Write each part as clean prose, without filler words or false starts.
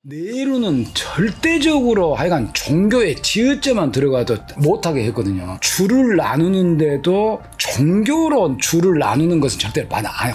네루는 절대적으로 하여간 종교의 지읒제만 들어가도 못하게 했거든요. 줄을 나누는데도 종교로 줄을 나누는 것은 절대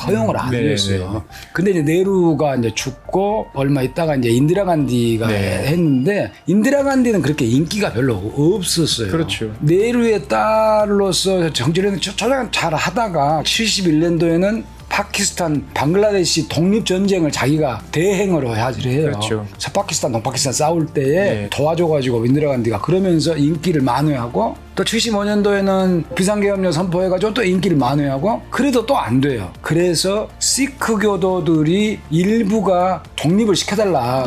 허용을 안 해줬어요. 근데 이제 네루가 이제 죽고 얼마 있다가 이제 인디라 간디가 했는데 인디라 간디는 그렇게 인기가 별로 없었어요. 그렇죠. 네루의 딸로서 정치를 잘 하다가 71년도에는 파키스탄, 방글라데시 독립전쟁을 자기가 대행으로 해요. 그렇죠. 파키스탄, 동파키스탄 싸울 때에 도와줘가지고 인디라 간디가 그러면서 인기를 만회하고 또 75년도에는 비상계엄령 선포해가지고 또 인기를 만회하고 그래도 또 안 돼요. 그래서 시크 교도들이 일부가 독립을 시켜달라.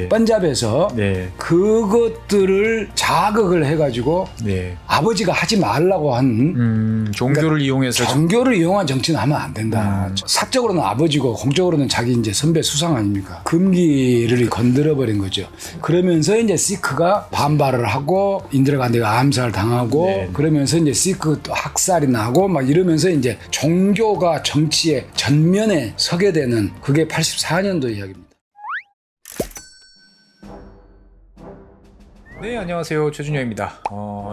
펀잡에서 그것들을 자극을 해가지고 아버지가 하지 말라고 한 종교를 이용해서 종교를 이용한 정치는 하면 안 된다. 사적으로는 아버지고 공적으로는 자기 이제 선배 수상 아닙니까? 금기를 건드려 버린 거죠. 그러면서 이제 시크가 반발을 하고 인디라 간디가 암살 당하고 그러면서 이제 시크 학살이 나고 막 이러면서 이제 종교가 정치의 전면에 서게 되는 그게 84년도 이야기입니다. 네, 안녕하세요. 최준영입니다.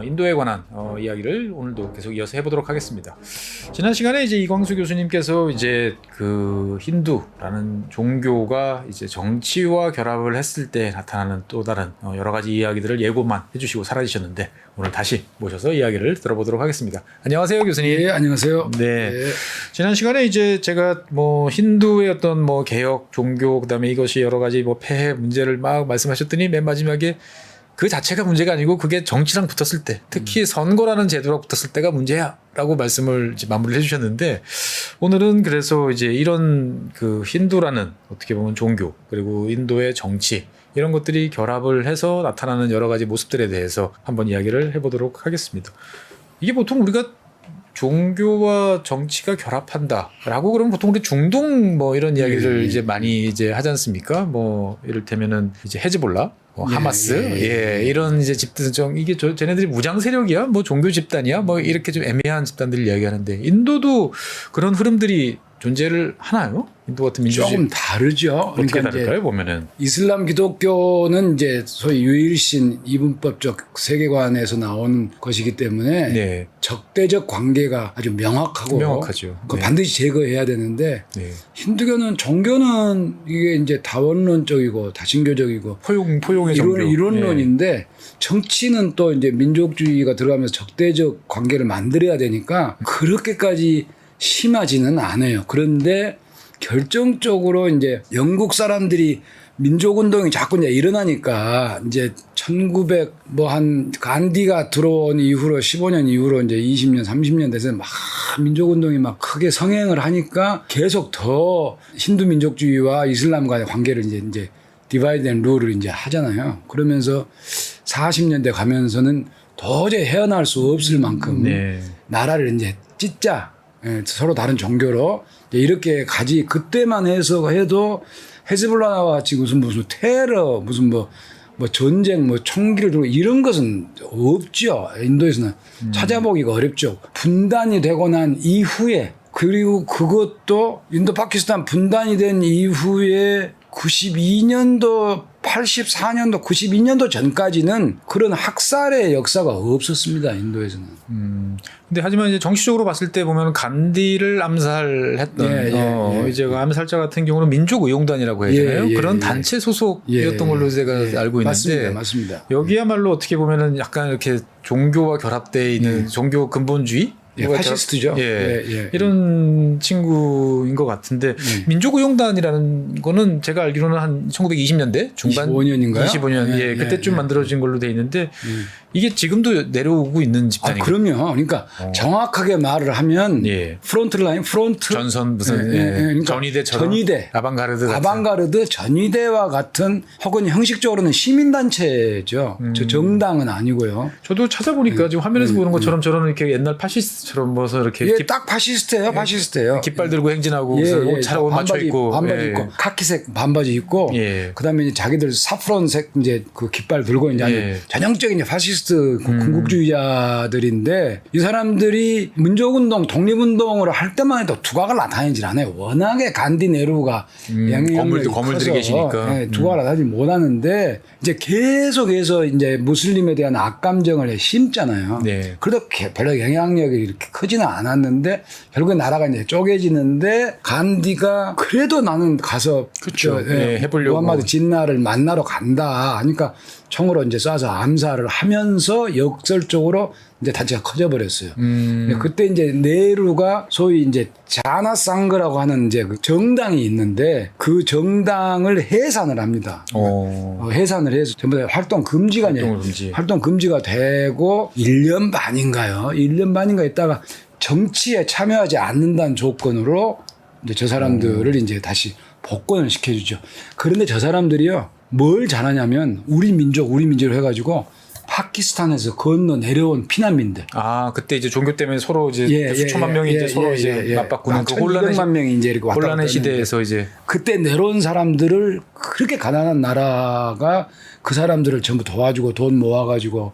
인도에 관한 이야기를 오늘도 계속 이어서 해보도록 하겠습니다. 지난 시간에 이제 이광수 교수님께서 이제 그 힌두라는 종교가 이제 정치와 결합을 했을 때 나타나는 또 다른 여러 가지 이야기들을 예고만 해주시고 사라지셨는데 오늘 다시 모셔서 이야기를 들어보도록 하겠습니다. 안녕하세요, 교수님. 네, 안녕하세요. 네. 지난 시간에 이제 제가 뭐 힌두의 어떤 뭐 개혁, 종교, 그다음에 이것이 여러 가지 뭐 폐해 문제를 막 말씀하셨더니 맨 마지막에 그 자체가 문제가 아니고 그게 정치랑 붙었을 때 특히 선거라는 제도랑 붙었을 때가 문제야 라고 말씀을 이제 마무리를 해주셨는데 오늘은 그래서 이제 이런 그 힌두라는 어떻게 보면 종교 그리고 인도의 정치 이런 것들이 결합을 해서 나타나는 여러 가지 모습들에 대해서 한번 이야기를 해보도록 하겠습니다. 이게 보통 우리가 종교와 정치가 결합한다라고 그러면 보통 우리 중동 뭐 이런 이야기를 이제 많이 이제 하지 않습니까? 뭐 이를테면은 이제 헤즈볼라, 하마스, 이런 이제 집단 좀 이게 쟤네들이 무장 세력이야, 뭐 종교 집단이야, 뭐 이렇게 좀 애매한 집단들을 이야기하는데 인도도 그런 흐름들이 존재를 하나요? 인도 같은 민주주의 조금 다르죠. 어떻게 그러니까 다를까요? 보면은 이슬람 기독교는 이제 소위 유일신 이분법적 세계관에서 나온 것이기 때문에 적대적 관계가 아주 명확하죠. 그 반드시 제거해야 되는데 힌두교는 종교는 이게 이제 다원론적이고 다신교적이고 포용의 종교 이론론인데 정치는 또 이제 민족주의가 들어가면서 적대적 관계를 만들어야 되니까 그렇게까지 심하지는 않아요. 그런데 결정적으로 이제 영국 사람들이 민족운동이 자꾸 이제 일어나니까 이제 1900 뭐 한 간디가 들어온 이후로 15년 이후로 이제 20년 30년 돼서 막 민족운동이 막 크게 성행을 하니까 계속 더 힌두 민족주의와 이슬람 간의 관계를 이제 디바이드 앤 룰을 이제 하잖아요. 그러면서 40년대 가면서는 도저히 헤어날 수 없을 만큼 나라를 이제 찢자. 서로 다른 종교로 이렇게 가지 그때만 해도 헤즈볼라와 지금 무슨 테러 무슨 뭐 전쟁 뭐 총기를 들고 이런 것은 없죠. 인도에서는 찾아보기가 어렵죠. 분단이 되고 난 이후에 그리고 그것도 인도 파키스탄 분단이 된 이후에 92년도 84년도 92년도 전까지는 그런 학살의 역사가 없었습니다. 인도에서는. 근데 하지만 이제 정치적으로 봤을 때 보면 간디를 암살했던 이제 그 암살자 같은 경우는 민족의용단이라고 하잖아요. 그런 단체 소속이었던 걸로 제가 알고 있는데 맞습니다. 여기야말로 어떻게 보면은 약간 이렇게 종교와 결합되어 있는 종교 근본주의 파시스트죠. 이런 친구인 것 같은데 민족의용단이라는 거는 제가 알기로는 한 1920년대 중반 25년인가요? 25년 그때쯤 만들어진 걸로 돼 있는데 이게 지금도 내려오고 있는 집단이에요. 그럼요. 그러니까 정확하게 말을 하면 프론트 전선 무슨 그러니까 전위대 아방가르드 전위대와 같은 혹은 형식적으로는 시민단체죠. 저 정당은 아니고요. 저도 찾아보니까 지금 화면에서 보는 것처럼 저런 이렇게 옛날 파시스트 파시스트처럼 뭐서 이렇게 예, 딱 파시스트예요, 파시스트예요. 깃발 들고 행진하고 옷 맞춰 입고 반바지 입고 카키색 반바지 입고 예. 그다음에 이제 자기들 사프론색 이제 그 깃발 들고 이제 예. 전형적인 이제 파시스트 군국주의자들인데 이 사람들이 민족운동, 독립운동을 할 때만 해도 두각을 나타내질 않아요. 워낙에 간디 네루가 영향력이 거물들이 커서 계시니까. 예, 두각을 나타내지 못하는데 이제 계속해서 이제 무슬림에 대한 악감정을 심잖아요. 네. 그래도 별로 영향력이 이렇게 크지는 않았는데 결국에 나라가 이제 쪼개지는데 간디가 그래도 나는 가서 그쵸. 예, 해보려고. 무함마드 진나를 만나러 간다. 하니까 총으로 이제 쏴서 암살을 하면서 역설적으로 이제 단체가 커져버렸어요. 그때 이제 네루가 소위 이제 자나상그라고 하는 이제 그 정당이 있는데 그 정당을 해산을 합니다. 해산을 해서 전부 다 활동 금지가 활동 금지가 되고 1년 반인가요? 1년 반인가 있다가 정치에 참여하지 않는다는 조건으로 이제 저 사람들을 이제 다시 복권을 시켜주죠. 그런데 저 사람들이요 뭘 잘하냐면 우리 민족으로 해가지고 파키스탄에서 건너 내려온 피난민들. 아 그때 이제 종교 때문에 서로 이제 수천만 명이 이제 서로 이제 맞바꾸는 그 혼란의 명이 이제 이렇게 왔다 갔다 혼란의 시대에서 이제 그때 내려온 사람들을 그렇게 가난한 나라가 그 사람들을 전부 도와주고 돈 모아가지고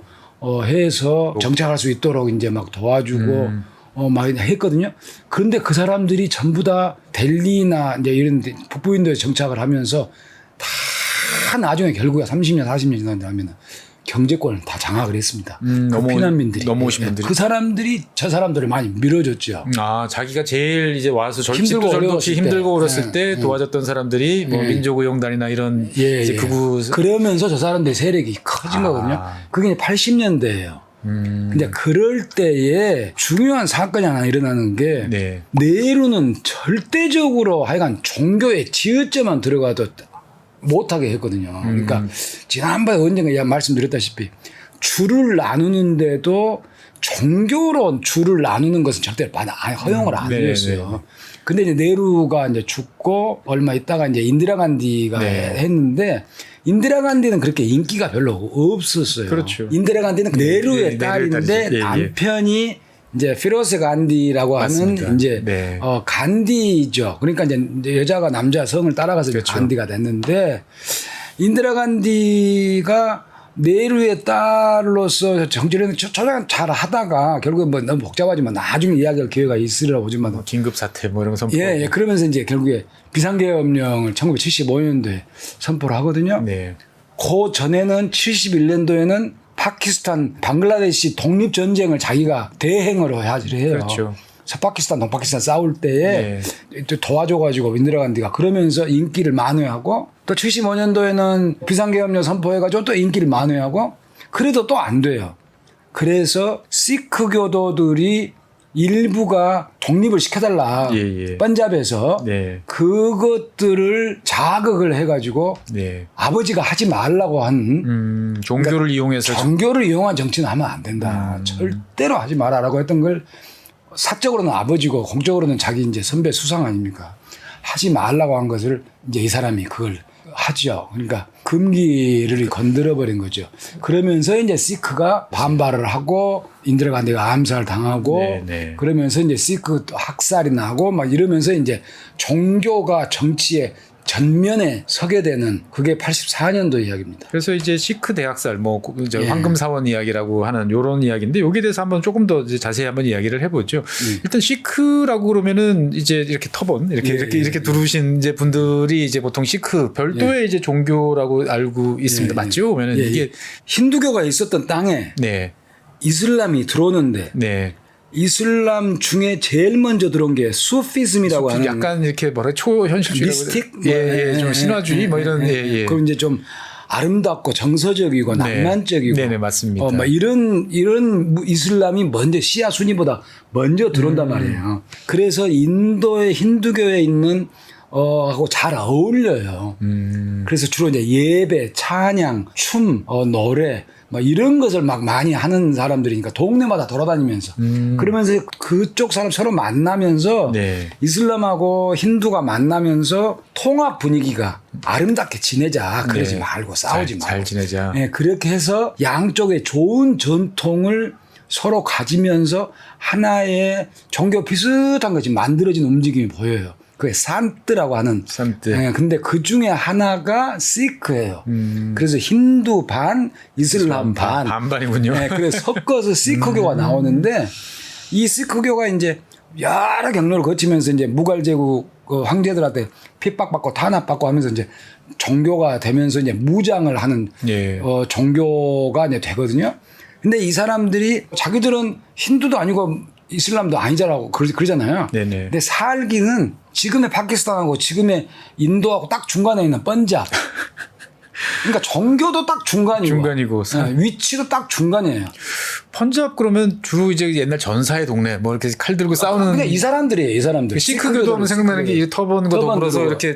해서 정착할 수 있도록 이제 막 도와주고. 막 했거든요. 그런데 그 사람들이 전부 다 델리나 이제 이런 북부인도에 정착을 하면서 다 나중에 결국에 30년, 40년 지나면 경제권을 다 장악을 했습니다. 그 피난민들이. 넘어오신 분들이. 그 사람들이 저 사람들을 많이 밀어줬죠. 아, 자기가 제일 이제 와서 힘들고 절도없이 힘들고 어렸을 때 도와줬던 사람들이 뭐 민족의용단이나 이런 이제 극우. 그러면서 저 사람들의 세력이 커진 거거든요. 그게 80년대예요. 근데 그럴 때에 중요한 사건이 하나 일어나는 게 네루는 절대적으로 하여간 종교의 지읒제만 들어가도 못하게 했거든요. 그러니까 지난번에 언젠가 말씀드렸다시피 줄을 나누는데도 종교로 줄을 나누는 것은 절대 허용을 안 해줬어요. 근데 이제 네루가 이제 죽고 얼마 있다가 이제 인디라 간디가 했는데 인디라 간디는 그렇게 인기가 별로 없었어요. 그렇죠. 인디라 간디는 네루의 딸인데 남편이 이제 피로세 간디라고 맞습니다. 하는 이제 간디죠. 그러니까 이제 여자가 남자 성을 따라가서 그렇죠. 간디가 됐는데 인디라 간디가 네루의 딸로서 정치를 조장 잘 하다가 결국에 뭐 너무 복잡하지만 나중에 이야기할 기회가 있으리라 보지만 긴급 사태 뭐 이런 거 선포. 예, 그러면서 이제 결국에 비상계엄령을 1975년도에 선포를 하거든요. 그 전에는 71년도에는 파키스탄, 방글라데시 독립전쟁을 자기가 대행으로 해요. 그렇죠. 서파키스탄, 동파키스탄 싸울 때에 도와줘가지고 인디라 간디가 그러면서 인기를 만회하고 또 75년도에는 비상계엄령 선포해가지고 또 인기를 만회하고 그래도 또 안 돼요. 그래서 시크 교도들이 일부가 독립을 시켜달라. 펀잡에서 그것들을 자극을 해가지고 아버지가 하지 말라고 한 종교를 그러니까 이용해서 종교를 이용한 정치는 하면 안 된다. 절대로 하지 마라라고 했던 걸 사적으로는 아버지고 공적으로는 자기 이제 선배 수상 아닙니까? 하지 말라고 한 것을 이제 이 사람이 그걸 하죠. 그러니까 금기를 건드려 버린 거죠. 그러면서 이제 시크가 반발을 하고 인디라 간디가 암살 당하고 그러면서 이제 시크 학살이 나고 막 이러면서 이제 종교가 정치에 전면에 서게 되는 그게 84년도 이야기입니다. 그래서 이제 시크 대학살 뭐 황금 사원 이야기라고 하는 요런 이야기인데 여기에 대해서 한번 조금 더 이제 자세히 한번 이야기를 해보죠. 일단 시크라고 그러면은 이제 이렇게 터본 이렇게 두르신 이제 분들이 이제 보통 시크 별도의 이제 종교라고 알고 있습니다. 맞죠? 그러면은 이게 힌두교가 있었던 땅에 이슬람이 들어오는데. 이슬람 중에 제일 먼저 들어온 게 수피즘이라고 하는 약간 이렇게 뭐라 초현실주의 미스틱 좀 신화주의 뭐 이런 그럼 이제 좀 아름답고 정서적이고 낭만적이고 맞습니다. 막 이런 이슬람이 먼저 시아 순위보다 먼저 들어온단 말이에요. 그래서 인도의 힌두교에 있는 하고 잘 어울려요. 그래서 주로 이제 예배, 찬양, 춤, 노래 막 이런 것을 막 많이 하는 사람들이니까 동네마다 돌아다니면서 그러면서 그쪽 사람 서로 만나면서 이슬람하고 힌두가 만나면서 통합 분위기가 아름답게 지내자. 그러지 말고 싸우지 말고 잘 지내자. 그렇게 해서 양쪽의 좋은 전통을 서로 가지면서 하나의 종교 비슷한 것이 만들어진 움직임이 보여요. 그게 산트라고 하는. 산트. 예, 근데 그 중에 하나가 시크예요. 그래서 힌두 반, 이슬람 반. 반반이군요. 네, 그래서 섞어서 시크교가 나오는데 이 시크교가 이제 여러 경로를 거치면서 이제 무갈 제국 그 황제들한테 핍박받고 탄압받고 하면서 이제 종교가 되면서 이제 무장을 하는 예. 종교가 이제 되거든요. 근데 이 사람들이 자기들은 힌두도 아니고 이슬람도 아니자라고 그러잖아요. 네네. 근데 살기는 지금의 파키스탄하고 지금의 인도하고 딱 중간에 있는 번잡. 그러니까 종교도 딱 중간이고 위치도 딱 중간이에요. 펀잡 그러면 주로 이제 옛날 전사의 동네 뭐 이렇게 칼 들고 싸우는. 그냥 이 사람들이에요, 이 사람들. 시크교도 하면 생각나는 게 터번과 더불어서 이렇게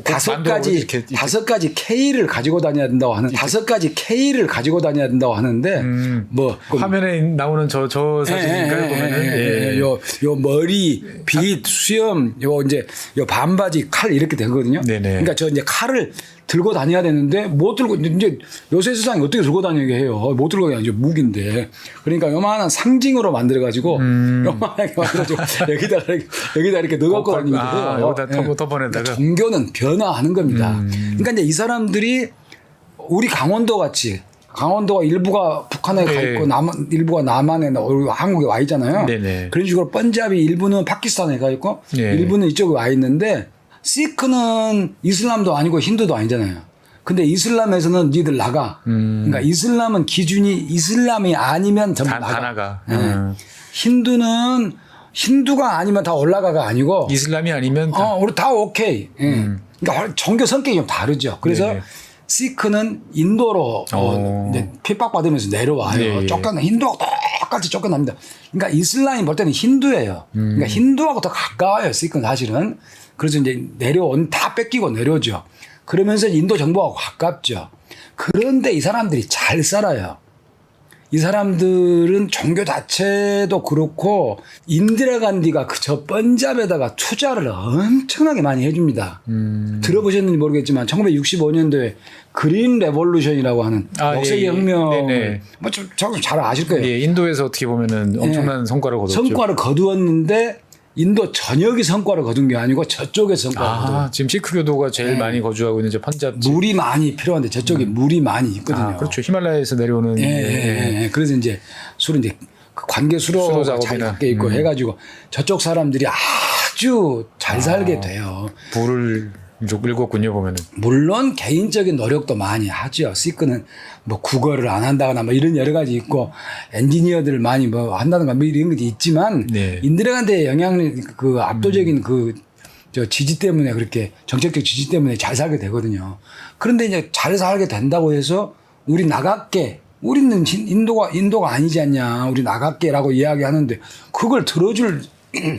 다섯 가지 K를 가지고 다녀야 된다고 하는 다섯 가지 K를 가지고 다녀야 된다고 하는데 뭐 화면에 나오는 저 사진인가요? 보면은 요 머리, 빛, 수염, 요 이제 요 반바지, 칼 이렇게 되거든요. 네네. 그러니까 저 이제 칼을 들고 다녀야 되는데 못 들고 이제 요새 세상에 어떻게 들고 다니게 해요? 못 들고 다니죠. 이제 무기인데. 그러니까 요만한 상징으로 만들어 가지고 요만하게 만들어서 여기다 이렇게 넣어갖고 다니게 돼요. 여기다 터번에다가. 그러니까 종교는 변화하는 겁니다. 그러니까 이제 이 사람들이 우리 강원도 같이 강원도가 일부가 북한에 가 있고 일부가 남한에 한국에 와 있잖아요. 네네. 그런 식으로 번잡이 일부는 파키스탄에 가 있고 일부는 이쪽에 와 있는데 시크는 이슬람도 아니고 힌두도 아니잖아요. 근데 이슬람에서는 니들 나가. 그러니까 이슬람은 기준이 이슬람이 아니면 전부 나가. 힌두는 힌두가 아니면 다 올라가가 아니고 이슬람이 아니면 우리 다 오케이. 그러니까 종교 성격이 좀 다르죠. 그래서 네네. 시크는 인도로 이제 핍박받으면서 내려와요. 쫓겨나 힌두하고 똑같이 쫓겨납니다. 그러니까 이슬람이 볼 때는 힌두예요. 그러니까 힌두하고 더 가까워요. 시크는 사실은. 그래서 이제 다 뺏기고 내려오죠. 그러면서 인도 정부하고 가깝죠. 그런데 이 사람들이 잘 살아요. 이 사람들은 종교 자체도 그렇고 인디라 간디가 저 번잡에다가 투자를 엄청나게 많이 해줍니다. 들어보셨는지 모르겠지만 1965년도에 그린 레볼루션이라고 하는 녹색 혁명 잘 아실 거예요. 예, 인도에서 어떻게 보면은 엄청난 성과를 거뒀죠. 성과를 거두었는데 인도 전역이 성과를 거둔 게 아니고 저쪽에 성과를 거둔. 지금 시크교도가 제일 많이 거주하고 있는 이제 펀잡. 물이 많이 필요한데 저쪽에 물이 많이 있거든요. 그렇죠. 히말라야에서 내려오는. 그래서 이제 수로 이제 관계 수로가 잘 갖게 있고 해가지고 저쪽 사람들이 아주 잘 살게 돼요. 불을 읽었군요, 보면은. 물론 개인적인 노력도 많이 하죠. 시크는 뭐 국어를 안 한다거나 뭐 이런 여러 가지 있고 엔지니어들 많이 뭐 한다든가 뭐 이런 게 있지만 인디라간디의 영향력 그 압도적인 저 지지 때문에 그렇게 정책적 지지 때문에 잘 살게 되거든요. 그런데 이제 잘 살게 된다고 해서 우리 나갈게. 우리는 인도가 아니지 않냐. 우리 나갈게라고 이야기하는데 그걸 들어줄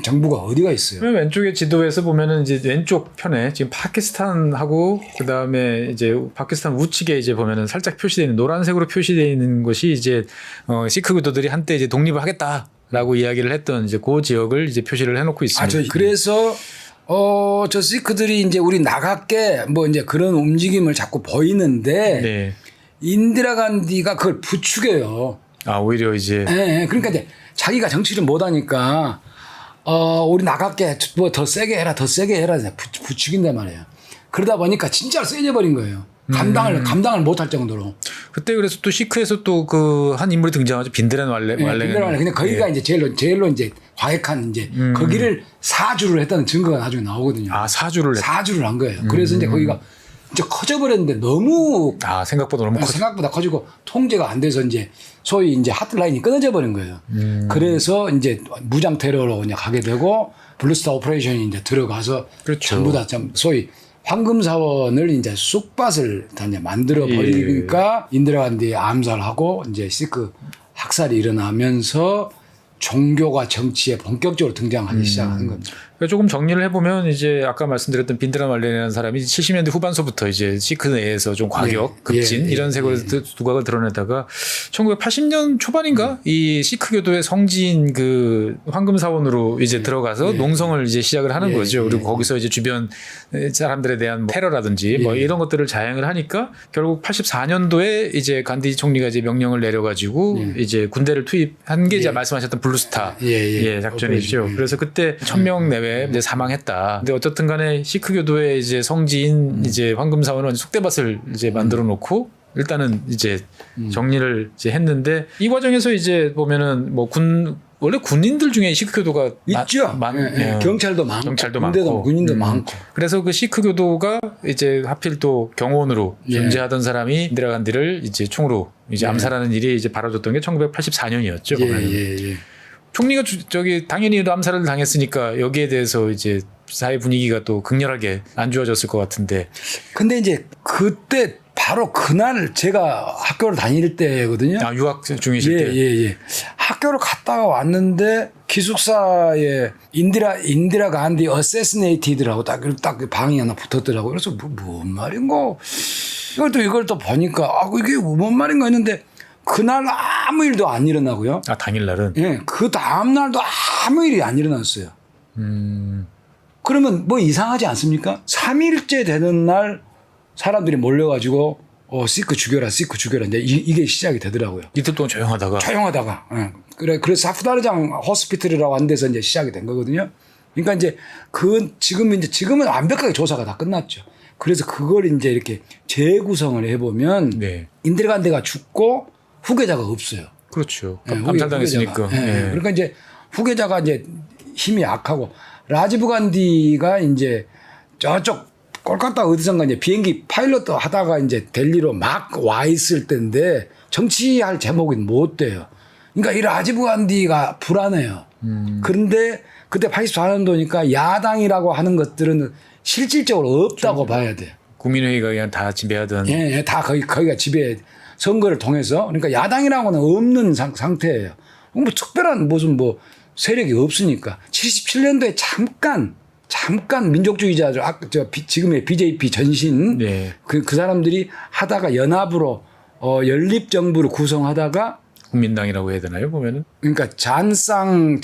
정부가 어디가 있어요? 왼쪽에 지도에서 보면은 이제 왼쪽 편에 지금 파키스탄하고 그 다음에 이제 파키스탄 우측에 이제 보면은 살짝 표시되어 있는 노란색으로 표시되어 있는 것이 이제 시크교도들이 한때 이제 독립을 하겠다라고 이야기를 했던 이제 그 지역을 이제 표시를 해놓고 있습니다. 그래서 저 시크들이 이제 우리 나갈게 뭐 이제 그런 움직임을 자꾸 보이는데 인디라 간디가 그걸 부추겨요. 오히려 이제. 그러니까 이제 자기가 정치를 못하니까. 우리 나갈게 뭐 더 세게 해라 부추긴단 말이에요. 그러다 보니까 진짜 세져 버린 거예요. 감당을 못할 정도로. 그때 그래서 또 시크에서 또 그 한 인물이 등장하죠. 빈드란 왈레. 근데 거기가 이제 제일로 이제 과격한 이제 거기를 사주를 했다는 증거가 나중에 나오거든요. 사주를 한 거예요. 그래서 이제 거기가 이제 커져버렸는데 너무 생각보다 커지고 통제가 안 돼서 이제 소위 이제 하트라인이 끊어져 버린 거예요. 그래서 이제 무장 테러로 이제 가게 되고 블루스타 오퍼레이션이 이제 들어가서 전부 다 소위 황금 사원을 이제 쑥밭을 다 이제 만들어 버리니까 인디라 간디 암살하고 이제 시크 학살이 일어나면서 종교가 정치에 본격적으로 등장하기 시작한 겁니다. 그러니까 조금 정리를 해보면 이제 아까 말씀드렸던 빈드라 말렌이라는 사람이 70년대 후반서부터 이제 시크 내에서 좀 과격, 급진 이런 색으로 두각을 드러내다가 1980년 초반인가 이 시크 교도의 성지인 그 황금 사원으로 이제 들어가서 농성을 이제 시작을 하는 거죠. 그리고 거기서 이제 주변 사람들에 대한 뭐 테러라든지 뭐 이런 것들을 자행을 하니까 결국 84년도에 이제 간디 총리가 이제 명령을 내려가지고 이제 군대를 투입한 게 이제 말씀하셨던 블루스타 작전이죠. 그래서 그때 1000명 내외 이제 사망했다. 근데 어쨌든 간에 시크 교도의 이제 성지인 이제 황금 사원은 속대밭을 이제 만들어 놓고 일단은 이제 정리를 이제 했는데 이 과정에서 이제 보면은 뭐 원래 군인들 중에 시크 교도가 있죠. 경찰도 많고, 경찰도 군대도 많고, 군인도 많고. 그래서 그 시크 교도가 이제 하필 또 경호원으로 존재하던 사람이 인디라 간디를 이제 총으로 이제 암살하는 일이 이제 벌어졌던 게 1984년이었죠. 총리가 저기 당연히 암살을 당했으니까 여기에 대해서 이제 사회 분위기가 또 극렬하게 안 좋아졌을 것 같은데. 근데 이제 그때 바로 그날 제가 학교를 다닐 때거든요. 아, 유학 중이실 때. 학교를 갔다가 왔는데 기숙사에 인디라 간디 어세스네이티드라고 딱 방이 하나 붙었더라고요. 그래서 뭔 말인가? 이걸 또 보니까 이게 뭔 말인가 했는데 그날 아무 일도 안 일어나고요. 아, 당일날은? 예, 그 다음날도 아무 일이 안 일어났어요. 그러면 뭐 이상하지 않습니까? 3일째 되는 날 사람들이 몰려가지고 시크 죽여라. 이제 이게 시작이 되더라고요. 이틀 동안 조용하다가. 예. 그래서 사프다르장 호스피털이라고 하는 데서 이제 시작이 된 거거든요. 그러니까 이제 지금은 완벽하게 조사가 다 끝났죠. 그래서 그걸 이제 이렇게 재구성을 해보면 인디라 간디가 죽고 후계자가 없어요. 그렇죠. 암살당했으니까. 그러니까 이제 후계자가 이제 힘이 약하고 라지브 간디가 이제 저쪽 콜카타 어디선가 이제 비행기 파일럿 하다가 이제 델리로 막 와 있을 때인데 정치할 제목은 못 돼요. 그러니까 이 라지브 간디가 불안해요. 그런데 그때 84년도니까 야당이라고 하는 것들은 실질적으로 없다고 봐야 돼요. 국민회의가 그냥 다 지배하던. 다 거기가 지배 선거를 통해서 그러니까 야당이라고는 없는 상태예요. 뭐 특별한 무슨 뭐 세력이 없으니까 77년도에 잠깐 민족주의자들 지금의 BJP 전신 그 사람들이 하다가 연합으로 연립정부를 구성하다가 국민당이라고 해야 되나요 보면은? 그러니까 잔쌍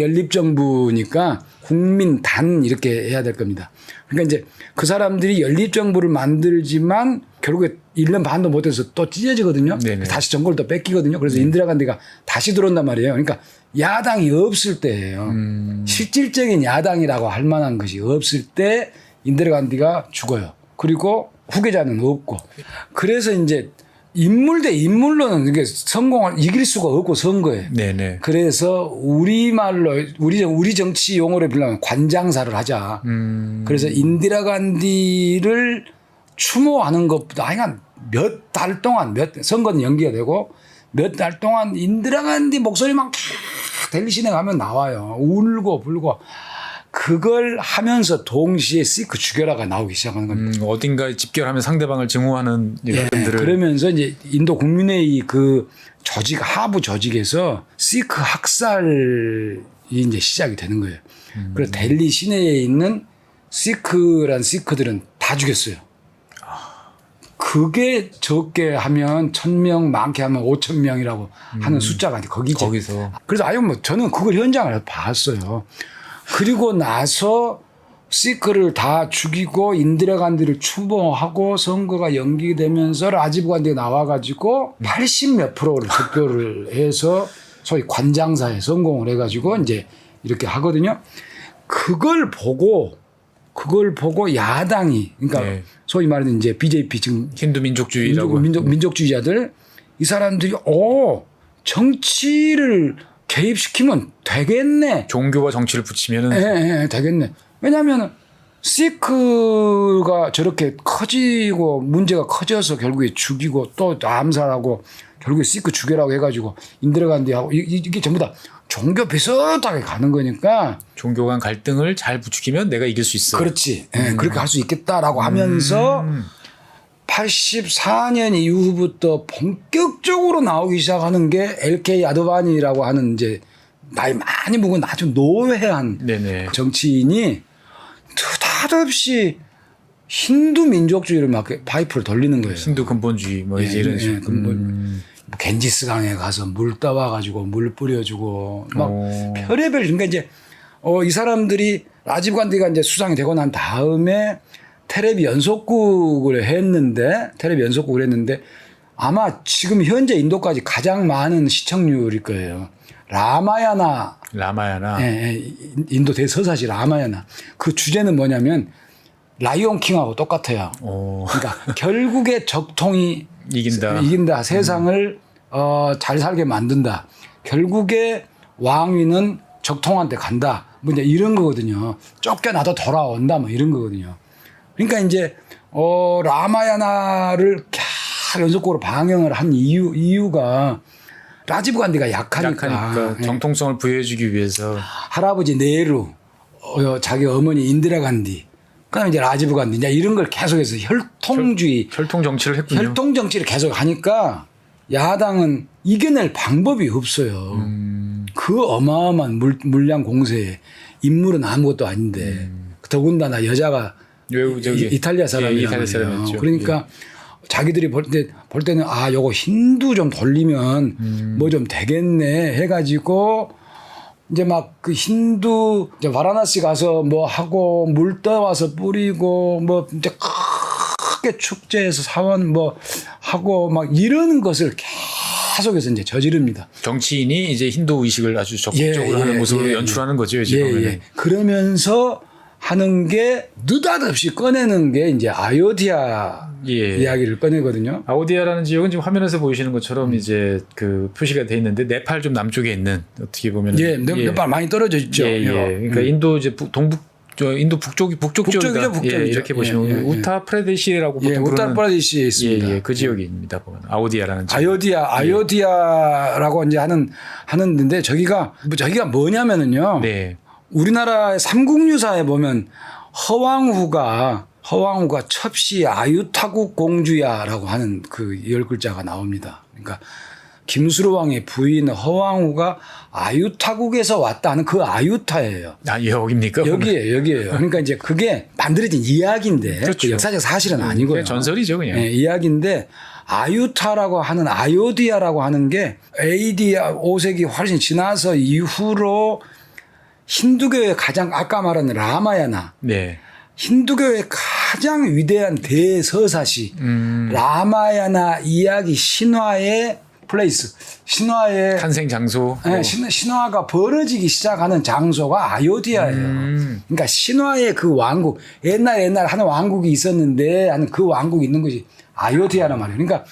연립정부니까 국민단 이렇게 해야 될 겁니다. 그러니까 이제 그 사람들이 연립정부를 만들지만 결국에 1년 반도 못해서 또 찢어지거든요. 다시 정권을 또 뺏기거든요. 그래서 인디라 간디가 다시 들어온단 말이에요. 그러니까 야당이 없을 때예요. 실질적인 야당이라고 할 만한 것이 없을 때 인디라 간디가 죽어요. 그리고 후계자는 없고. 그래서 이제 인물 대 인물로는 이게 이길 수가 없고 선거에. 그래서 우리말로 우리 정치 용어로 빌리면 관장사를 하자. 그래서 인디라 간디를 추모하는 것보다 하여간 몇 달 동안 선거는 연기가 되고 몇 달 동안 인디라 간디 목소리만 텔레비전에 가면 나와요. 울고 불고. 그걸 하면서 동시에 시크 죽여라가 나오기 시작하는 겁니다. 어딘가에 집결하면 상대방을 증오하는 일들을. 그러면서 이제 인도 국민회의 그 하부 조직에서 시크 학살이 이제 시작이 되는 거예요. 그래서 델리 시내에 있는 시크들은 다 죽였어요. 그게 적게 하면 1000명, 많게 하면 5000명이라고 하는 숫자가 거기죠. 거기서. 그래서 저는 그걸 현장을 봤어요. 그리고 나서 시크를 다 죽이고 인디라 간디를 추모하고 선거가 연기되면서 라지브 간디가 나와가지고 80몇 프로를 득표를 해서 소위 관장사에 성공을 해가지고 이제 이렇게 하거든요. 그걸 보고 야당이 그러니까 소위 말하는 이제 BJP 지금 힌두 민족주의라고 민족주의자들 이 사람들이 정치를 개입시키면 되겠네. 종교와 정치를 붙이면은 되겠네. 왜냐하면 시크가 저렇게 커지고 문제가 커져서 결국에 죽이고 또 암살하고 결국에 시크 죽여라고 해가지고 인디라 간디하고 이게 전부 다 종교 비슷하게 가는 거니까 종교 간 갈등을 잘 부추기면 내가 이길 수 있어. 그렇지. 그렇게 할 수 있겠다라고 하면서 84년 이후부터 본격적으로 나오기 시작하는 게 LK 아드바니라고 하는 이제 나이 많이 먹은 아주 노회한 네네. 정치인이 느닷없이 힌두 민족주의를 막 파이프를 돌리는 거예요. 힌두 근본주의 뭐 이제 이런 식으로. 근본. 뭐 겐지스강에 가서 물 떠와가지고 물 뿌려주고 막 별의별 그러니까 이제 이 사람들이 라지브 간디가 이제 수상이 되고 난 다음에 텔레비 연속극을 했는데 아마 지금 현재 인도까지 가장 많은 시청률일 거예요. 라마야나. 예, 인도 대서사시 라마야나. 그 주제는 뭐냐면 라이온 킹하고 똑같아요. 그러니까 결국에 적통이 이긴다. 세상을 잘 살게 만든다. 결국에 왕위는 적통한테 간다. 뭐 이제 이런 거거든요. 쫓겨나도 돌아온다. 뭐 이런 거거든요. 그러니까 이제 라마야나를 계속 연속적으로 방영을 한 이유가 라지브 간디가 약하니까 정통성을 부여해주기 위해서 할아버지 네헤루, 자기 어머니 인디라 간디, 그다음에 이제 라지브 간디 이제 이런 걸 계속해서 혈통 정치를 했군요. 혈통 정치를 계속 하니까 야당은 이겨낼 방법이 없어요. 그 어마어마한 물량 공세에 인물은 아무것도 아닌데 더군다나 여자가 이탈리아 사람이란 말이에요. 그러니까 자기들이 볼 때는 요거 힌두 좀 돌리면 뭐 좀 되겠네 해가지고 이제 막 그 힌두 이제 바라나시 가서 뭐 하고 물 떠와서 뿌리고 뭐 이제 크게 축제에서 사원 뭐 하고 막 이런 것을 계속해서 이제 저지릅니다. 정치인이 이제 힌두 의식을 아주 적극적으로 하는 모습으로 연출하는 거죠. 지금. 그러면서 하는 게 느닷없이 꺼내는 게 이제 아요디아 이야기를 꺼내거든요. 아오디아라는 지역은 지금 화면에서 보이시는 것처럼 이제 그 표시가 돼 있는데 네팔 좀 남쪽에 있는 어떻게 보면 네팔 많이 떨어져 있죠. 그러니까 인도 이제 인도 북쪽 지역이다. 이렇게 보시면 우타 프라데시라고 보통 우타 프라데시에 있습니다. 그 지역입니다. 보면 아오디아라는 지역. 아요디아라고 이제 하는데 저기가 뭐냐면은요. 네. 우리나라의 삼국유사에 보면 허왕후가 첩시 아유타국 공주야라고 하는 그 10글자가 나옵니다. 그러니까 김수로 왕의 부인 허왕후가 아유타국에서 왔다 하는 그 아유타예요. 여기입니까? 여기에요. 그러니까 이제 그게 만들어진 이야기인데 그렇죠. 그 역사적 사실은 아니고요. 전설이죠, 그냥. 이야기인데 아유타라고 하는 아요디아라고 하는 게 AD 5세기 훨씬 지나서 이후로 힌두교의 가장 아까 말한 라마야나 힌두교의 가장 위대한 대서사시 라마야나 이야기 신화의 플레이스 신화의 탄생 장소 신화가 벌어지기 시작하는 장소가 아요디아예요. 그러니까 신화의 그 왕국 옛날 하는 왕국이 있었는데 하는 그 왕국이 있는 것이 아요디아란 말이에요. 그러니까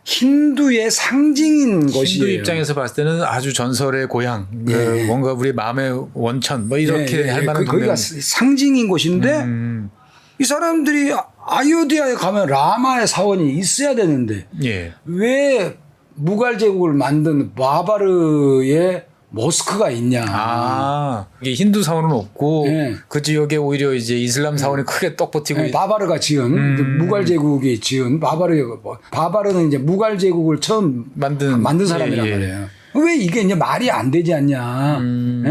힌두의 상징인 곳이에요. 힌두 입장에서 봤을 때는 아주 전설의 고향, 뭔가 우리 마음의 원천, 뭐 이렇게 할 만한 거기가 상징인 곳인데 이 사람들이 아요디아에 가면 라마의 사원이 있어야 되는데 왜 무갈 제국을 만든 바바르의 모스크가 있냐. 이게 힌두 사원은 없고 그 지역에 오히려 이제 이슬람 사원이 크게 떡 버티고 바바르가 지은 무갈 제국이 지은 바바르는 이제 무갈 제국을 처음 만든 사람이란 말이에요. 왜 이게 이제 말이 안 되지 않냐,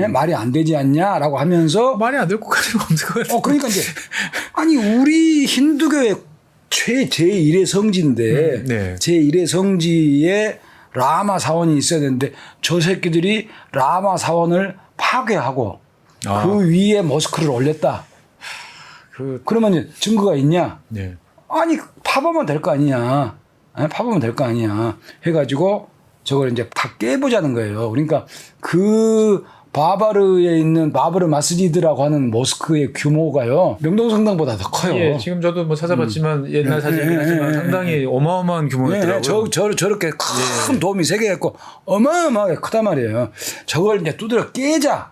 말이 안 되지 않냐라고 하면서 말이 안 될 것까지는 없는 것 같아요. 그러니까 이제 아니 우리 힌두교의 제1의 성지인데 제1의 성지에 라마 사원이 있어야 되는데 저 새끼들이 라마 사원을 파괴하고 그 위에 모스크를 올렸다. 그러면 증거가 있냐? 아니 파보면 될 거 아니냐? 파보면 될 거 아니냐? 해가지고 저걸 이제 다 깨보자는 거예요. 그러니까 그 바바르에 있는 바바르 마스지드라고 하는 모스크의 규모가요 명동성당보다 더 커요. 지금 저도 뭐 찾아봤지만 옛날 사진이긴 하지만 상당히 어마어마한 규모였더라고요. 저렇게 큰 도움이 3개 있고 어마어마하게 크단 말이에요. 저걸 이제 두드려 깨자.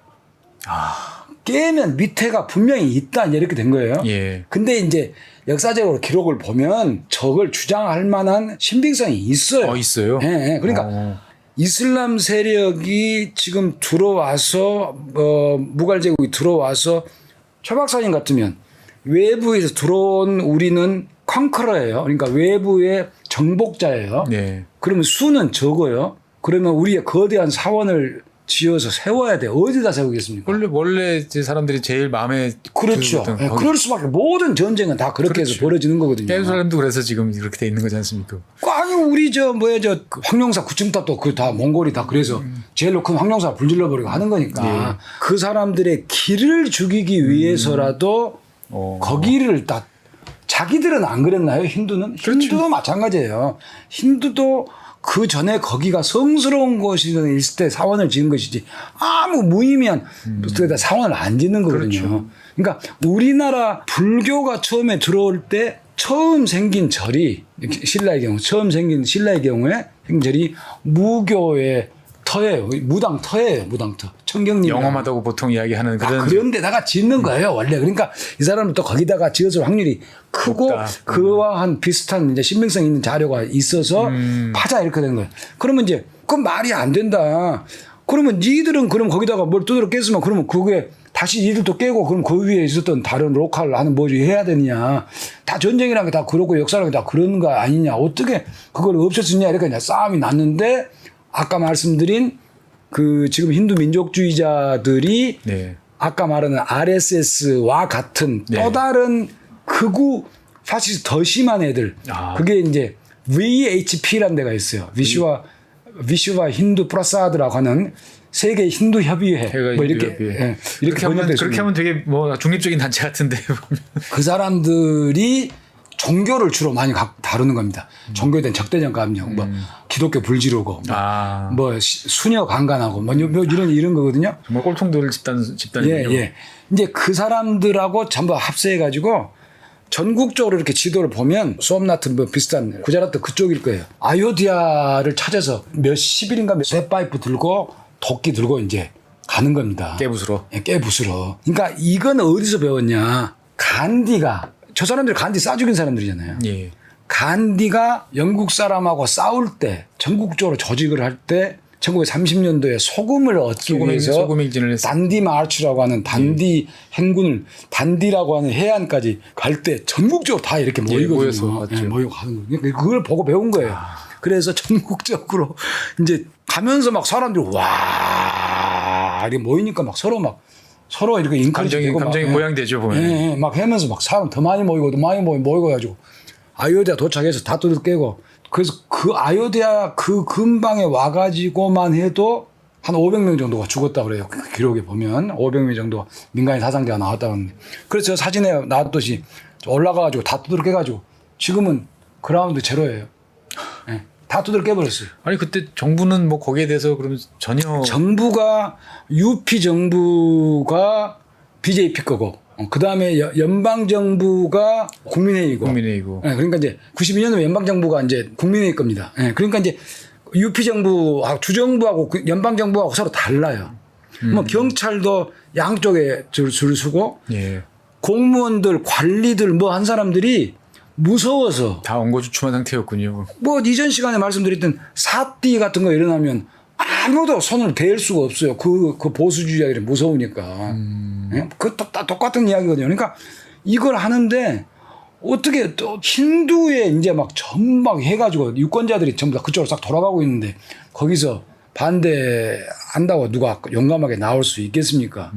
깨면 밑에가 분명히 있다 이렇게 된 거예요. 근데 이제 역사적으로 기록을 보면 저걸 주장할 만한 신빙성이 있어요. 있어요? 그러니까 이슬람 세력이 지금 들어와서 무갈 제국이 들어와서 최 박사님 같으면 외부에서 들어온 우리는 컨커러예요. 그러니까 외부의 정복자예요. 그러면 수는 적어요. 그러면 우리의 거대한 사원을 지어서 세워야 돼. 어디다 세우겠습니까? 원래 이제 사람들이 제일 마음에 그렇죠. 들었던 예, 거기- 그럴 수밖에. 모든 전쟁은 다 그렇게 해서 그렇죠. 벌어지는 거거든요. 예루살렘도 그래서 지금 이렇게 돼 있는 거지 않습니까? 아니 우리 그 황룡사 구층탑도 그 다 몽골이 다 그래서 제일로 큰 황룡사 불질러 버리고 하는 거니까 그 사람들의 길을 죽이기 위해서라도 거기를 딱 자기들은 안 그랬나요? 힌두는? 힌두도 마찬가지예요. 힌두도 그 전에 거기가 성스러운 곳이 있을 때 사원을 지은 것이지 아무 무의미한 그다 사원을 안 짓는 거거든요. 그러니까 우리나라 불교가 처음에 들어올 때 처음 생긴 절이 신라의 경우 처음 생긴 신라의 경우에 행절이 무교의 터예요. 무당 터예요. 무당 터. 청경리 영험하다고 보통 이야기하는 그런 그런 데다가 짓는 거예요, 원래. 그러니까 이 사람은 또 거기다가 지었을 확률이 크고 높다. 그와 한 비슷한 이제 신빙성 있는 자료가 있어서 파자 이렇게 된 거예요. 그러면 이제 그건 말이 안 된다. 그러면 니들은 그럼 거기다가 뭘 두드러 깼으면 그러면 그게 다시 니들도 깨고 그럼 그 위에 있었던 다른 로컬 하는 뭐지 해야 되느냐. 다 전쟁이라는 게 다 그렇고 역사라는 게 다 그런 거 아니냐. 어떻게 그걸 없앴느냐 이렇게 그냥 싸움이 났는데 아까 말씀드린 그 지금 힌두 민족주의자들이 네. 아까 말하는 RSS와 같은 네. 또 다른 극우 파시스트 더 심한 애들 그게 이제 VHP라는 데가 있어요. 위슈와 힌두 프라사드라고 하는 세계 힌두 협의회 뭐 이렇게 협의회. 이렇게 번역됐습니다. 그렇게 하면 되게 뭐 중립적인 단체 같은데 그 사람들이 종교를 주로 많이 다루는 겁니다. 종교에 대한 적대적 감정, 뭐 기독교 불지르고, 뭐 수녀 강간하고, 뭐 이런 거거든요. 정말 꼴통들 집단이군요. 예. 이제 그 사람들하고 전부 합세해가지고 전국적으로 이렇게 지도를 보면 수엄나트 뭐 비슷한 구자라트 그쪽일 거예요. 아요디아를 찾아서 몇십 일인가 쇠파이프 들고 도끼 들고 이제 가는 겁니다. 깨부수러. 예, 깨부수러. 그러니까 이건 어디서 배웠냐? 간디가 저 사람들이 간디 싸 죽인 사람들이잖아요. 예. 간디가 영국 사람하고 싸울 때 전국적으로 조직을 할 때 1930년도에 소금을 얻기 위해서 소금 행진을 했어요. 단디 마르치라고 하는 단디 행군을 단디라고 하는 해안까지 갈 때 전국적으로 다 이렇게 모이거든요. 모여서 갔죠. 모이고 가는 거예요. 그걸 보고 배운 거예요. 그래서 전국적으로 이제 가면서 막 사람들이 와 이렇게 모이니까 막 서로 이렇게 인카리지 되고 감정이 고양되죠 보면. 예, 막 하면서 막 사람 더 많이 모이고 가지고 아요디아 도착해서 다 뚜들 깨고 그래서 그 아요디아 그 근방에 와가지고만 해도 한 500명 정도가 죽었다 그래요. 그 기록에 보면 500명 정도 민간인 사상자가 나왔다고 하는데 그래서 사진에 나왔듯이 올라가가지고 다 뚜들 깨가지고 지금은 그라운드 제로예요. 예, 다 뚜들 깨버렸어요. 아니 그때 정부는 뭐 거기에 대해서 그러면 전혀 정부가 UP 정부가 BJP 거고 그 다음에 연방 정부가 국민회의고. 국민회의고. 네, 그러니까 이제 92년에 연방 정부가 이제 국민회의 겁니다. 네, 그러니까 이제 UP 정부, 주정부하고 연방 정부하고 서로 달라요. 뭐 경찰도 양쪽에 줄 서고 예. 공무원들, 관리들 뭐 한 사람들이 무서워서 다 엉거주춤한 상태였군요. 뭐 이전 시간에 말씀드렸던 사띠 같은 거 일어나면 아무도 손을 댈 수가 없어요. 그 보수주의자들이 무서우니까. 예? 그 똑같은 이야기거든요. 그러니까 이걸 하는데 어떻게 또 힌두에 이제 막 전막 해가지고 유권자들이 전부 다 그쪽으로 싹 돌아가고 있는데 거기서 반대한다고 누가 용감하게 나올 수 있겠습니까?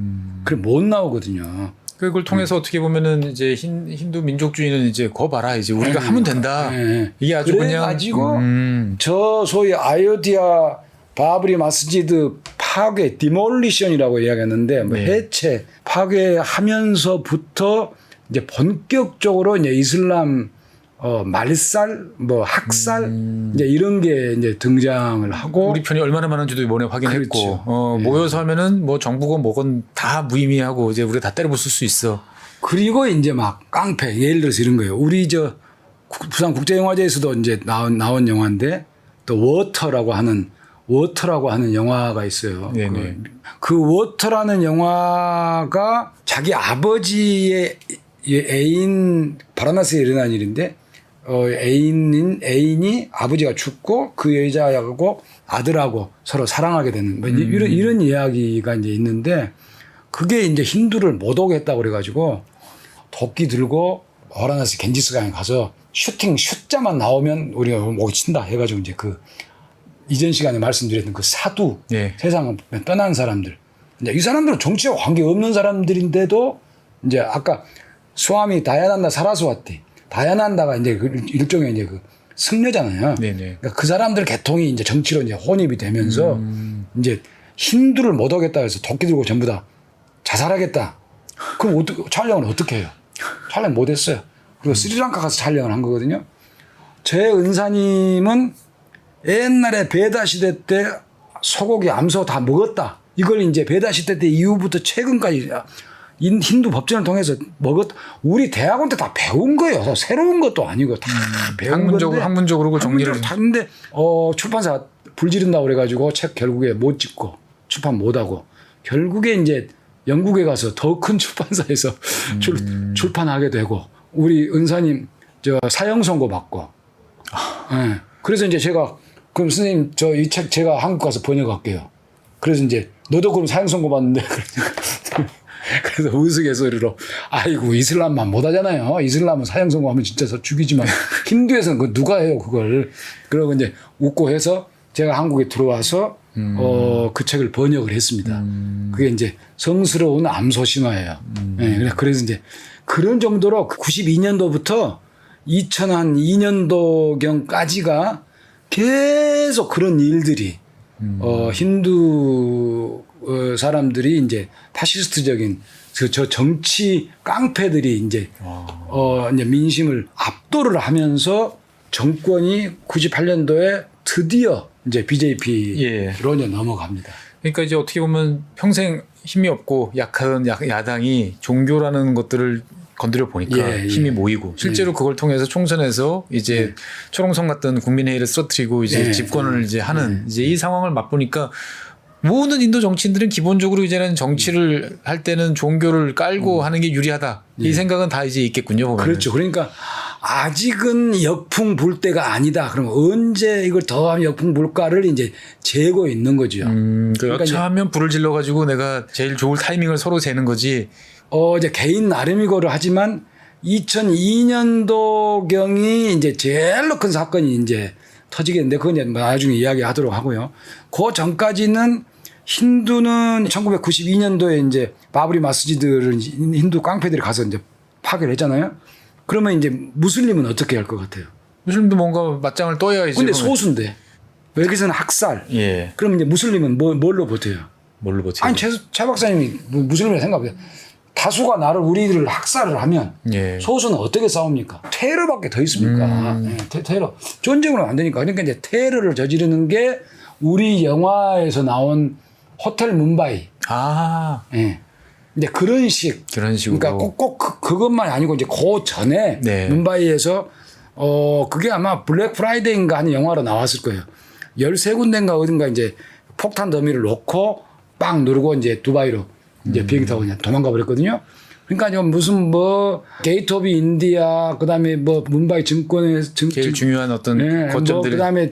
그래 못 나오거든요. 그걸 통해서 어떻게 보면은 이제 힌두 민족주의는 이제 거 봐라 이제 우리가 하면 된다. 이게 아주 그래가지고 그냥 저 소위 아요디아 바브리 마스지드 파괴 디몰리션이라고 이야기했는데 뭐 해체 파괴하면서부터 이제 본격적으로 이제 이슬람 말살 뭐 학살 이제 이런 게 이제 등장을 하고 우리 편이 얼마나 많은지도 이번에 확인했고 그렇죠. 모여서 하면은 뭐 정부건 뭐건 다 무의미하고 이제 우리가 다 때려부술 수 있어. 그리고 이제 막 깡패 예를 들어서 이런 거예요. 우리 저 부산 국제영화제에서도 이제 나온 영화인데 또 워터라고 하는 영화가 있어요. 그 워터라는 영화가 자기 아버지의 애인 바라나스에 일어난 일인데 애인이 아버지가 죽고 그 여자하고 아들하고 서로 사랑하게 되는 뭐 이런 이야기가 이제 있는데 그게 이제 힌두를 못 오게 했다고 그래가지고 도끼 들고 바라나스 겐지스강에 가서 슛자만 나오면 우리가 목이 친다 해가지고 이제 그 이전 시간에 말씀드렸던 그 사두 예. 세상을 떠난 사람들 이제 이 사람들은 정치와 관계 없는 사람들인데도 이제 아까 스와미 다야난다 사라스와티 다야난다가 이제 그 일종의 이제 그 승려잖아요. 네네. 그러니까 그 사람들 계통이 이제 정치로 이제 혼입이 되면서 이제 힌두를 못 오겠다 해서 도끼 들고 전부 다 자살하겠다. 그럼 어떻게 촬영을 어떻게 해요? 촬영 못 했어요. 그리고 스리랑카 가서 촬영을 한 거거든요. 제 은사님은 옛날에 베다 시대 때 소고기 암소 다 먹었다. 이걸 이제 베다 시대 때 이후부터 최근까지 힌두 법전을 통해서 우리 대학원 때 다 배운 거예요. 새로운 것도 아니고 다 배운 건데. 학문적으로 그 정리를. 하는데 출판사 불지른다고 그래가지고 책 결국에 못 찍고 출판 못하고 결국에 이제 영국에 가서 더 큰 출판사에서 출판하게 되고 우리 은사님 저 사형 선고 받고. 네. 그래서 이제 제가 그럼 선생님 저 이 책 제가 한국 가서 번역할게요. 그래서 이제 너도 그럼 사형 선고 받는데 그래서 우스갯소리로 아이고 이슬람만 못하잖아요. 이슬람은 사형 선고하면 진짜 죽이지만 힌두에서는 그 누가 해요 그걸. 그러고 이제 웃고 해서 제가 한국에 들어와서 그 책을 번역을 했습니다. 그게 이제 성스러운 암소 신화예요. 네, 그래서 이제 그런 정도로 92년도부터 2002년도경까지가 계속 그런 일들이 힌두 사람들이 이제 파시스트적인 저 정치 깡패들이 이제 이제 민심을 압도를 하면서 정권이 98년도에 드디어 이제 BJP로 이제 넘어갑니다. 그러니까 이제 어떻게 보면 평생 힘이 없고 약한 야당이 종교라는 것들을 건드려 보니까 힘이 모이고 실제로 그걸 통해서 총선에서 이제 초롱성 같은 국민회의를 쓰러뜨리고 이제 집권을 이제 하는 이제 이 상황을 맛보니까 모든 인도 정치인들은 기본적으로 이제는 정치를 할 때는 종교를 깔고 하는 게 유리하다. 이 생각은 다 이제 있겠군요. 보면은. 그렇죠. 그러니까 아직은 역풍 불 때가 아니다. 그럼 언제 이걸 더하면 역풍 불까를 이제 재고 있는 거죠. 그러니까 여차하면 불을 질러 가지고 내가 제일 좋을 타이밍을 서로 재는 거지. 이제 개인 나름이고를 하지만 2002년도경이 이제 제일로 큰 사건이 이제 터지겠는데 그건 이제 나중에 이야기하도록 하고요. 그 전까지는 힌두는 1992년도에 이제 바브리 마스지드를 힌두 깡패들이 가서 이제 파괴를 했잖아요. 그러면 이제 무슬림은 어떻게 할 것 같아요? 무슬림도 뭔가 맞짱을 떠야지. 근데 소수인데 여기서는 학살. 예. 그럼 이제 무슬림은 뭘로 버텨요? 뭘로 버텨요? 아니 최 박사님이 무슬림을 생각해요. 다수가 우리들을 학살을 하면 소수는 어떻게 싸웁니까? 테러밖에 더 있습니까? 테러. 전쟁으로는 안 되니까. 그러니까 이제 테러를 저지르는 게 우리 영화에서 나온 호텔 뭄바이. 예. 이제 그런 식으로. 그러니까 꼭 그것만 아니고 이제 그 전에 뭄바이에서 그게 아마 블랙 프라이데이인가 하는 영화로 나왔을 거예요. 13군데인가 어딘가 이제 폭탄 더미를 놓고 빵 누르고 이제 두바이로 이제 비행기 타고 그냥 도망가 버렸거든요. 그러니까 무슨 게이트 오브 인디아 그다음에 뭄바이 증권의 제일 중요한 어떤 거점들 그다음에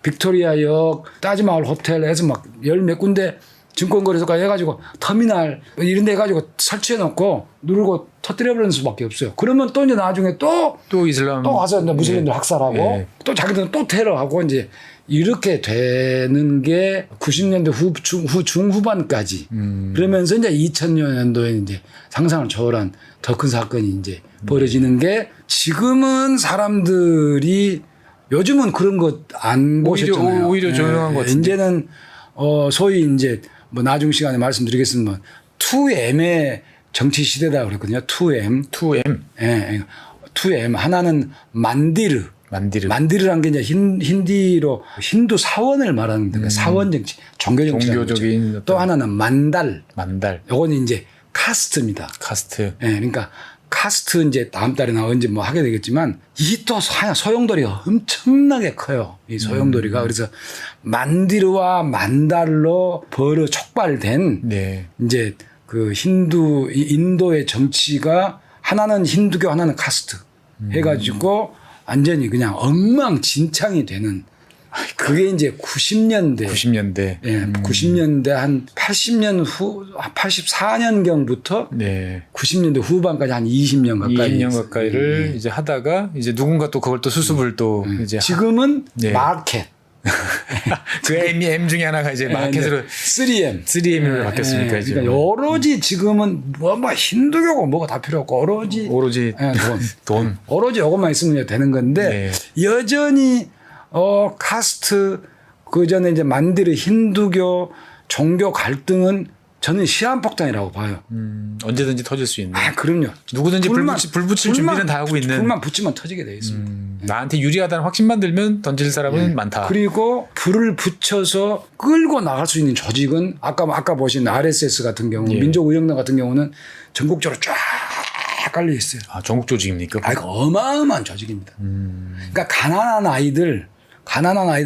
빅토리아역 따지마을 호텔에서 막 열 몇 군데 증권거래소까지 해가지고 터미널 이런 데 해가지고 설치해 놓고 누르고 터뜨려 버리는 수밖에 없어요. 그러면 또 이제 나중에 또 이슬람 또 가서 이제 무슬림들 학살하고 또 자기들은 또 테러하고 이제 이렇게 되는 게 90년대 중후반까지 그러면서 이제 2000년도에 이제 상상을 초월한 더 큰 사건이 이제 벌어지는 게 지금은 사람들이 요즘은 그런 것 안 보셨잖아요. 오히려 조용한 것 같은데. 이제는 소위 이제 나중 시간에 말씀드리겠습니다. 2M의 정치 시대다 그랬거든요. 2M. 예. 2M. 하나는 만디르란 게 이제 힌디로 힌두 사원을 말하는 거예요. 사원 정치, 종교 정치적인. 또 하나는 만달. 요거는 이제 카스트입니다. 카스트. 예. 그러니까 카스트 이제 다음 달에나 언제 하게 되겠지만 이 또 소용돌이가 엄청나게 커요. 이 소용돌이가. 그래서 만디르와 만달로 촉발된 이제 그 인도의 정치가 하나는 힌두교 하나는 카스트 해가지고 완전히 그냥 엉망진창이 되는 그게 이제 90년대. 예, 90년대 한 80년 84년경부터 90년대 후반까지 한 20년 가까이를 이제 하다가 이제 누군가 또 그걸 또 수습을 또 이제 지금은 마켓. 그 M 중에 하나가 이제 마켓으로 3M으로 바뀌었으니까 이제. 그러니까 오로지 지금은 뭐 히인두교고 뭐가 다 필요 없고 오로지 돈. 오로지 이것만 있으면 되는 건데 여전히 카스트 그 전에 이제 만디르 힌두교 종교 갈등은 저는 시한폭탄이라고 봐요. 언제든지 터질 수 있는. 그럼요. 누구든지 불 붙일 준비는 다 하고 있는. 불만 붙이면 터지게 돼 있습니다. 나한테 유리하다는 확신만 들면 던질 사람은 많다. 그리고 불을 붙여서 끌고 나갈 수 있는 조직은 아까 보신 RSS 같은 경우, 민족의령단 같은 경우는 전국적으로 쫙 깔려 있어요. 전국 조직입니까? 어마어마한 조직입니다. 그러니까 가난한 아이들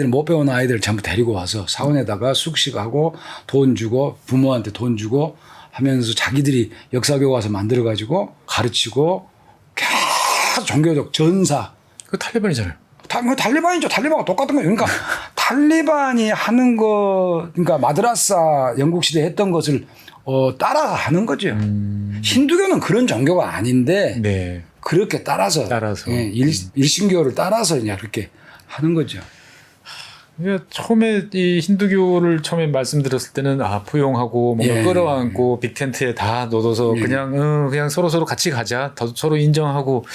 못 배운 아이들 전부 데리고 와서 사원에다가 숙식하고 돈 주고 부모한테 돈 주고 하면서 자기들이 역사교과 와서 만들어 가지고 가르치고 계속 종교적 전사. 그 탈레반이잖아요. 탈레반이죠. 탈레반과 똑같은 거예요. 그러니까 탈레반이 하는 거, 그러니까 마드라사 영국 시대에 했던 것을 따라서 하는 거죠. 힌두교는 그런 종교가 아닌데 그렇게 따라서. 일신교를 따라서 그냥 그렇게 하는 거죠. 그러니까 처음에 이 힌두교를 처음에 말씀드렸을 때는 포용하고 뭔가 끌어안고 빅텐트에 다 넣어서 그냥 서로 같이 가자, 서로 인정하고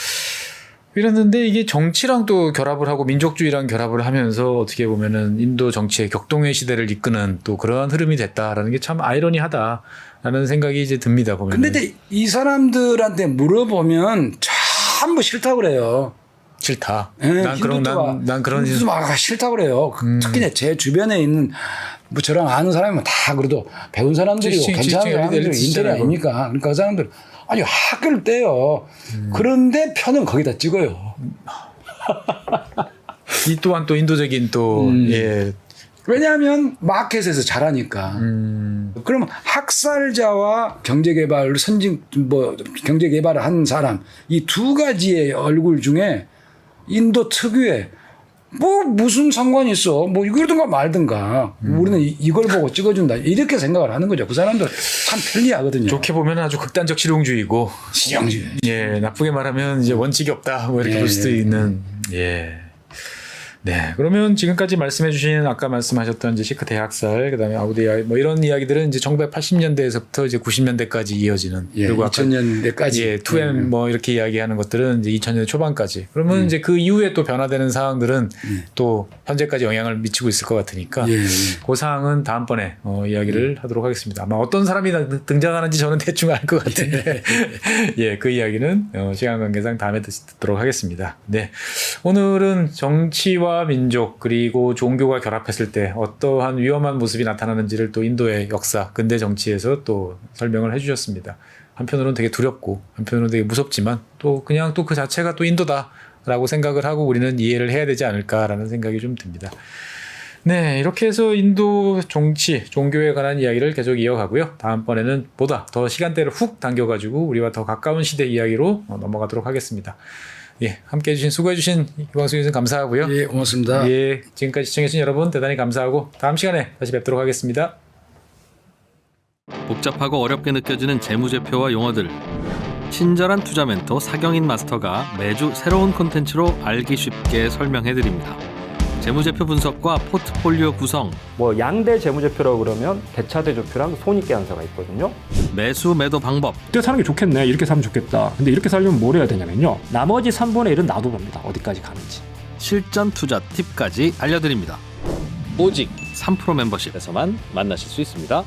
이랬는데 이게 정치랑 또 결합을 하고 민족주의랑 결합을 하면서 어떻게 보면은 인도 정치의 격동의 시대를 이끄는 또 그러한 흐름이 됐다라는 게 참 아이러니하다라는 생각이 이제 듭니다. 보면. 근데 이 사람들한테 물어보면 전부 싫다고 그래요. 싫다. 난 그런 힌두교가 싫다고 그래요. 특히 제 주변에 있는 뭐 저랑 아는 사람이면 다 그래도 배운 사람들이고 괜찮은 사람들이 인텔이 아닙니까? 그러니까 그 사람들 아니 학교를 떼요. 그런데 편은 거기다 찍어요. 이 또한 또 인도적인 또 왜냐하면 마켓에서 잘하니까. 그러면 학살자와 경제개발을 경제개발을 한 사람 이 두 가지의 얼굴 중에 인도 특유의 무슨 상관이 있어? 이러든가 말든가. 우리는 이걸 보고 찍어준다. 이렇게 생각을 하는 거죠. 그 사람들 참 편리하거든요. 좋게 보면 아주 극단적 실용주의고. 실용주의. 나쁘게 말하면 이제 원칙이 없다. 이렇게 볼 수도 있는. 네. 그러면 지금까지 말씀해주신 아까 말씀하셨던 이제 시크 대학살, 그다음에 아우디아 이런 이야기들은 이제 1980년대에서부터 이제 90년대까지 이어지는 그리고 2000년대까지 2M 이렇게 이야기하는 것들은 이제 2000년대 초반까지. 그러면 이제 그 이후에 또 변화되는 사항들은 또 현재까지 영향을 미치고 있을 것 같으니까 그 사항은 다음번에 이야기를 하도록 하겠습니다. 아마 어떤 사람이 등장하는지 저는 대충 알 것 같은데 그 이야기는 시간 관계상 다음에 듣도록 하겠습니다. 네. 오늘은 정치와 민족 그리고 종교가 결합했을 때 어떠한 위험한 모습이 나타나는지를 또 인도의 역사, 근대 정치에서 또 설명을 해주셨습니다. 한편으로는 되게 두렵고 한편으로는 되게 무섭지만 또 그냥 또 그 자체가 또 인도다라고 생각을 하고 우리는 이해를 해야 되지 않을까라는 생각이 좀 듭니다. 네, 이렇게 해서 인도 정치, 종교에 관한 이야기를 계속 이어가고요. 다음번에는 보다 더 시간대를 훅 당겨가지고 우리와 더 가까운 시대 이야기로 넘어가도록 하겠습니다. 함께 해주신 수고해주신 이광수 교수님 감사하고요. 고맙습니다. 지금까지 시청해주신 여러분 대단히 감사하고 다음 시간에 다시 뵙도록 하겠습니다. 복잡하고 어렵게 느껴지는 재무제표와 용어들, 친절한 투자 멘토 사경인 마스터가 매주 새로운 콘텐츠로 알기 쉽게 설명해드립니다. 재무제표 분석과 포트폴리오 구성, 양대 재무제표라고 그러면 대차대조표랑 손익계산서가 있거든요. 매수 매도 방법, 이때 사는 게 좋겠네, 이렇게 살면 좋겠다. 근데 이렇게 살려면 뭘 해야 되냐면요, 나머지 3분의 1은 놔둬봅니다. 어디까지 가는지. 실전 투자 팁까지 알려드립니다. 오직 3프로 멤버십에서만 만나실 수 있습니다.